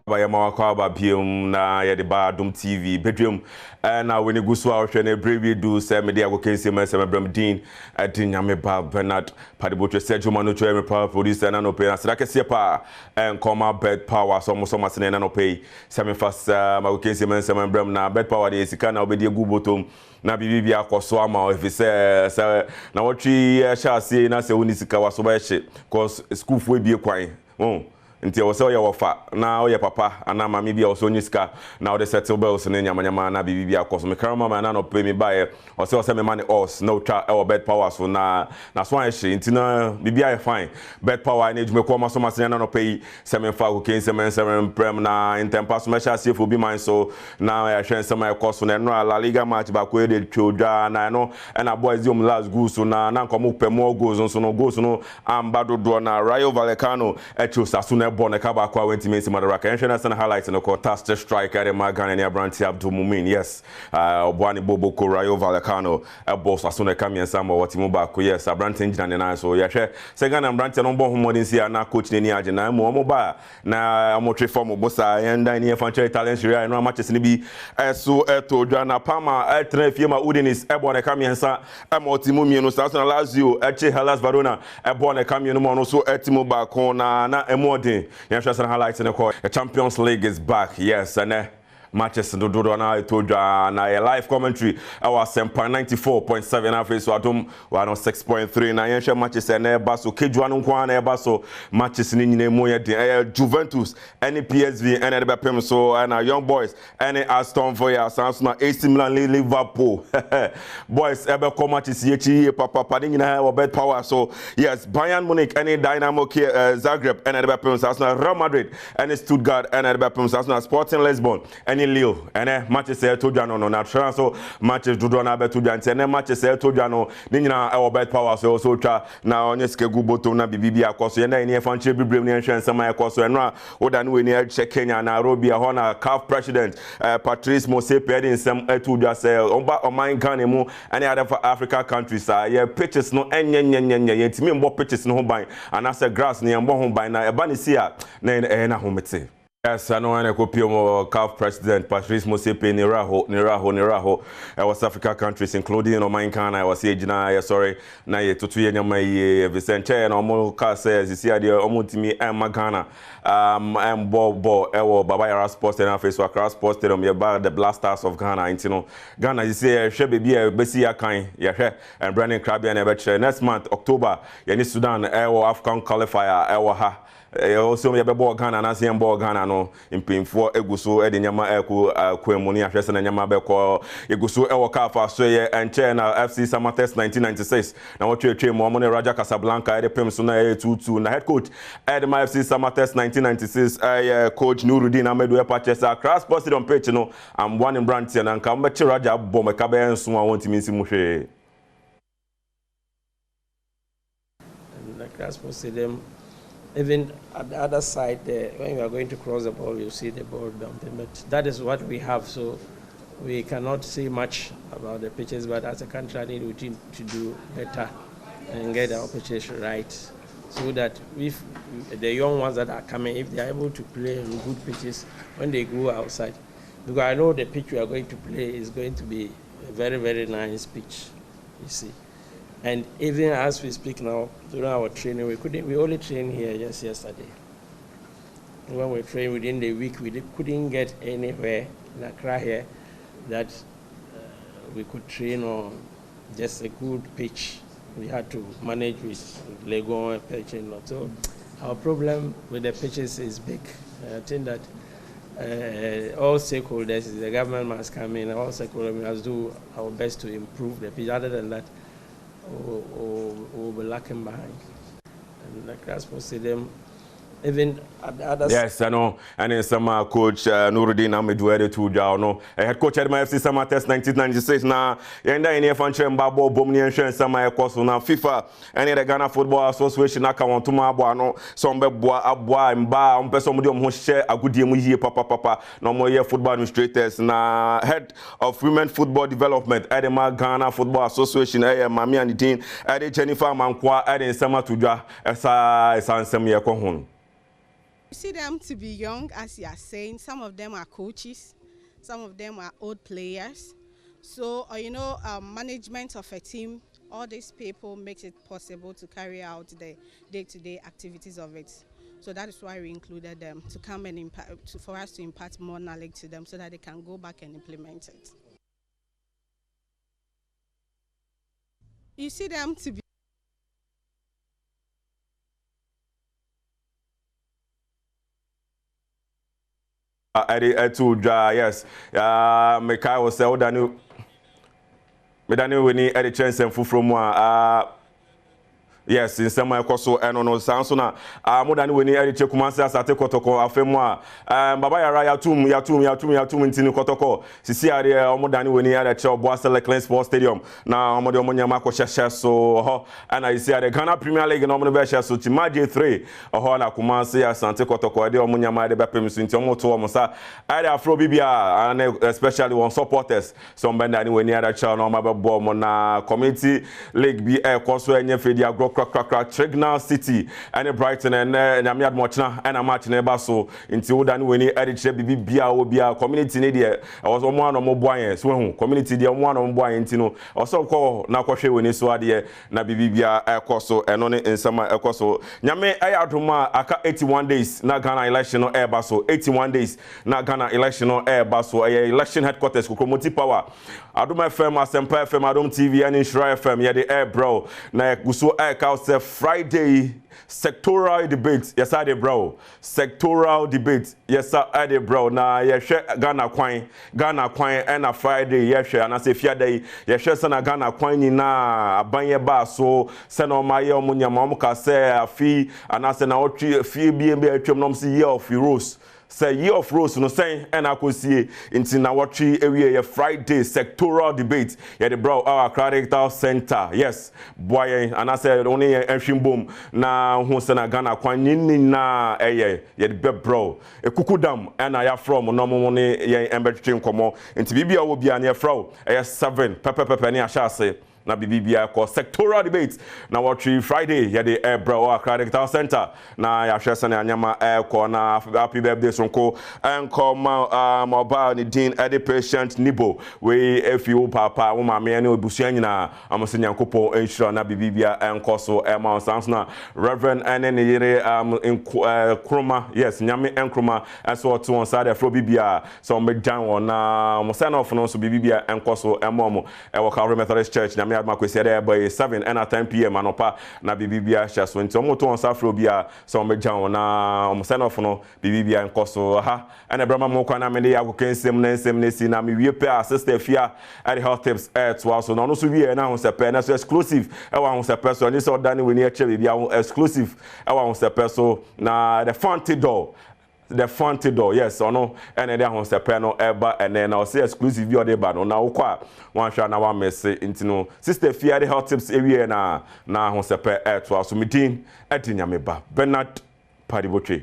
By Mawakaba Bium na ya the Badwam TV Badwam na when you go so out and brave do say media go kensi me say Bram Dean Adin Nyame Ba Bernard Padibotre Sergio Manu to me power producer na no pay na kese pa and come bed power so so na no pay say me fast ma go kensi me say Bram na bed power dey sika na obedi gu botom na bibi akoso ama if say na watri sha see na say woni sika waso ba hye cause school fo ebie kwan nti wo se wo ye wofa na wo ye papa ana mama bia wo so nyiska na wo de settle bills ne nyamanyama na bibi akoso me karama ma na no pay me bae wo se me money us no tra e wo bed power so na so an hye nti na bibi aye fine bed power na edwuma ko ma so masenya na no pay se me fa ko ken se me prem na intempa so me sha se fo bi man so na ya hwen se me akoso na no La Liga match ba ko de twoda na no na boys di last goal so na nkomo pe mo goals so no goals no ambado do na Rayo Vallecano e born a kaba kwa went to me madaraka and highlights no contest strike at Magan and Abranti Abdul yes Bwani Bobo Rayo Vallecano a boss as soon as come and some what Mobako yes Abranti engine and so yeah second and Branti on born more than na coach ni agena mo mobile na mo form bossa and any fancy talents here no matches ni bi so to Jana Palma train firma Udinis e born a come and some Motimu no Sasson Lazio e Hellas Verona e born a come no so etimo Bako na emodin. Yes, highlights in the court. The Champions League is back. Yes, and matches do na to na live commentary. Our Sempa 94.7 average so Adom 106.3 na yen matches and baso Kejuan nkwa na baso matches ni nyine mo ye den Juventus any PSV and the Pem so and young boys any Aston Villa sans na AC Milan Liverpool boys ebe come matches ye papa padin na we bet power so yes Bayern Munich any Dynamo Zagreb and the Pem sans na Real Madrid any Stuttgart and the Pem sans na Sporting Lisbon any Leo and matches to Jano na transfer matches do na betu jan and matches to Jano ni nyina our bet power so twa na onyeske guboto na bibi akoso ye na ene fanche bibrem ne hwen sama akoso enra oda no we ne check Kenya Nairobi ho na CAF president Patrice Motsepe edin sem etu dwa say omba oman Ghana mu any other Africa countries ye pitches no enyenyenyenye ye timi mbo pitches no ho ban anase grass ne mbo ho ban na eba ne sia na homete. Yes, I know I copy CAF president Patrice Motsepe Niraho West Africa countries including Oman Ghana was Ejina sorry na ye tutu ye nyama ye Vicente na omo ka says you see the omo timi Ghana bo ewo Baba Yara Sports and face Accra Sports Stadium ye ba the Blasters of Ghana intino Ghana you see she baby e besi akan ye hwe and Brandon Krabia na be next month October ye ni Sudan ewo African qualifier ewo ha also me bebo Ghana na se mbo Ghana no impinfo eguso e de nyama eku kwemu ni ahwese na nyama beko eguso e wo kafa so ye enche na FC Samatex 1996 na wotwe mo mo ne Raja Casablanca e de pem so na 2-2 na head coach Edema FC Samatex 1996 coach Nuruddin Amedu e purchase Accra Sports Stadium pitch no am one in Branti na nka mbe Raja bomeka be enso a wontimi nsi mu hwe na Accra Sports Stadium. Even at the other side, when you are going to cross the ball, you see the ball dumping. But that is what we have, so we cannot say much about the pitches. But as a country, I need to do better and get our pitches right, so that if the young ones that are coming, if they are able to play in good pitches when they go outside, because I know the pitch we are going to play is going to be a very, very nice pitch, you see. And even as we speak now, during our training, we only train here just yesterday. When we train within the week, we couldn't get anywhere in Accra here that we could train on just a good pitch. We had to manage with Lego and pitch and lot. So our problem with the pitches is big. I think that all stakeholders, the government must come in, all stakeholders must do our best to improve the pitch. Other than that, we'll be lacking behind. And the Accra Sports Stadium, even at the other yes, I know. And then some coach Nuruddin Amedu to Jao. Head coach at my FC Samatex 1996 now. Yenda in here function Babo Bomni some course na FIFA and the Ghana Football Association account to Mabo some boa abwa mba umpe somebody who share a good year papa no more year football administrators na head of women football development at the Ghana Football Association Mami and the team at Jennifer Mankwa at the Sama Tuja esa nsem ye ko hun. You see them to be young, as you are saying. Some of them are coaches, some of them are old players. So, management of a team, all these people makes it possible to carry out the day-to-day activities of it. So that is why we included them to come and for us to impart more knowledge to them so that they can go back and implement it. You see them to be yes. Mekai was Odanu Medani Winnie at the chance and from yes, in some koso eno no sanso na more than we need to kumanse asate kotoko afemu baba yara yatum ntini kotoko sisi ade more than we need to Boasele Clean Sports Stadium na omo de omo nyama ko hye so ho ana isi ade Ghana Premier League na omo be hye so timaje 3 ho na kumanse asante kotoko de omo nyama de bepem so nti omo to omo sa ade afro bibia and especially one supporters some benda ni we need to na omo be bo mo na community league bi koso enye fedi agro Trignal City and Brighton and Nyamiad Mochna and a match neighbor so into Udan Winnie Ediche Bibia will be a community nedia. I was one of Moboy, so community the one of Moboy Intino also call Nakoshe when it's Wadia Nabibia Aircoso and only in summer Aircoso. Nyame Ayatuma aka 81 days na Ghana election or air basso 81 days na Ghana election or air basso election headquarters Kukomoti Power. Adom FM Asempa FM Adom TV and Insura FM yeah the air bro na guso air say Friday sectoral debate yes I did bro sectoral debate yes I did bro na yes Ghana kwan and a Friday yes and I say Friday yes na Ghana kwan ni na abanye ba so se no maye omunyama omuka se afi and I say na otwi fie bi atwam no say year of rose say year of rose no say and akosie inti na watchi ewie Friday sectoral debate yeah the bro our character center yes boy and I said only ehwimbom na hu se na Ghana kwan ni na yeah the bro ekukudam and I from no mo ne ye embetwe nkomo inti bibia wo bia na fro 7 pepe ne ahase na bibia ko sectoral debate na watchi Friday yeah the bro our character center na ya hwese na anyama ko na happy birthday sonko enko mobile ni din edi patient nibo we if you papa wo ma me ne obusuan nyina amose nyankopon enhira na bibia enko so ma sans na reverend ene ne yire kroma yes nyame enkroma so to on side afro bibia so me dan won na mo send off no so bibia enko so mo e wo Calvary Methodist Church nyame admakwesi ade by 7 and at 10 p.m. anopa na bibia hya so nti omo to on safro bia so me jan na omo send off no bibia enko so ha and ebrama mo kwa na me ya kokensem na nsem na si na me wie pe sister fia at health tips to also no so wie na ho sepe na so exclusive e wa ho sepe so ni so dani we ni e che bibia exclusive e wa ho sepe so na the front door yes or no and then on sepe no eba and then I'll say exclusive view de ba no na wo kwa wan hwa na wa messe intino sister fia the health tips area na ho sepe to also meeting etinyame ba Bernard Padibotwe